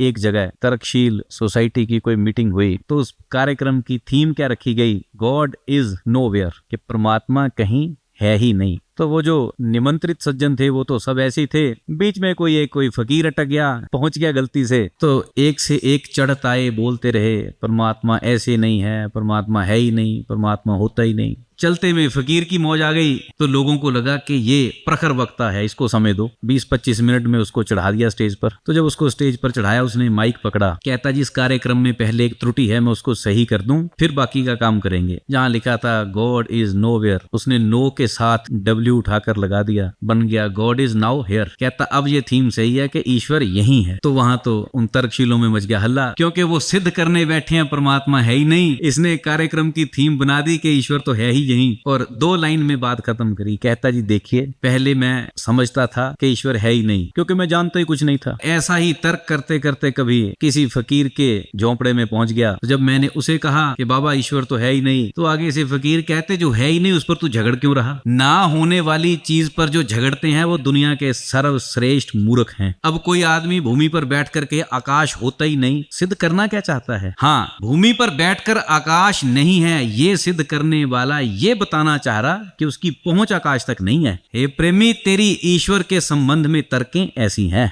एक जगह तर्कशील सोसाइटी की कोई मीटिंग हुई तो उस कार्यक्रम की थीम क्या रखी गई, गॉड इज नोवेयर, कि परमात्मा कहीं है ही नहीं। तो वो जो निमंत्रित सज्जन थे वो तो सब ऐसे ही थे, बीच में कोई फकीर अटक गया, पहुंच गया गलती से, तो एक से एक चढ़त आए, बोलते रहे परमात्मा ऐसे नहीं है, परमात्मा है ही नहीं, परमात्मा होता ही नहीं। चलते में फकीर की मौज आ गई तो लोगों को लगा कि ये प्रखर वक्ता है, इसको समय दो। 20-25 मिनट में उसको चढ़ा दिया स्टेज पर। तो जब उसको स्टेज पर चढ़ाया उसने माइक पकड़ा, कहता जी इस कार्यक्रम में पहले एक त्रुटि है, मैं उसको सही कर दूं फिर बाकी का काम करेंगे। जहां लिखा था गॉड इज नोवेयर, उसने नो के साथ डब्ल्यू उठाकर लगा दिया, बन गया गॉड इज नाउ हियर। कहता अब ये थीम सही है कि ईश्वर यही है। तो वहां तो उन तर्कशीलों में मच गया हल्ला, क्योंकि वो सिद्ध करने बैठे हैं परमात्मा है ही नहीं। इसने कार्यक्रम की थीम बना दी कि ईश्वर तो है ही यही, और 2 लाइन में बात खत्म करी। कहता जी देखिए पहले मैं समझता था कि ईश्वर है ही नहीं, क्योंकि मैं जानता ही कुछ नहीं था। ऐसा ही तर्क करते करते कभी किसी फकीर के झोंपड़े में पहुंच गया। तो जब मैंने उसे कहा कि बाबा ईश्वर तो है ही नहीं, तो आगे से फकीर कहते जो है ही नहीं उस पर तू झगड़ क्यों रहा? ना होने वाली चीज पर जो झगड़ते हैं वो दुनिया के सर्वश्रेष्ठ मूर्ख हैं। अब कोई आदमी भूमि पर बैठ करके आकाश होता ही नहीं सिद्ध करना क्या चाहता है? हाँ, भूमि पर बैठकर आकाश नहीं है ये सिद्ध करने वाला ये बताना चाह रहा कि उसकी पहुंच आकाश तक नहीं है। हे प्रेमी, तेरी ईश्वर के संबंध में तर्कें ऐसी हैं।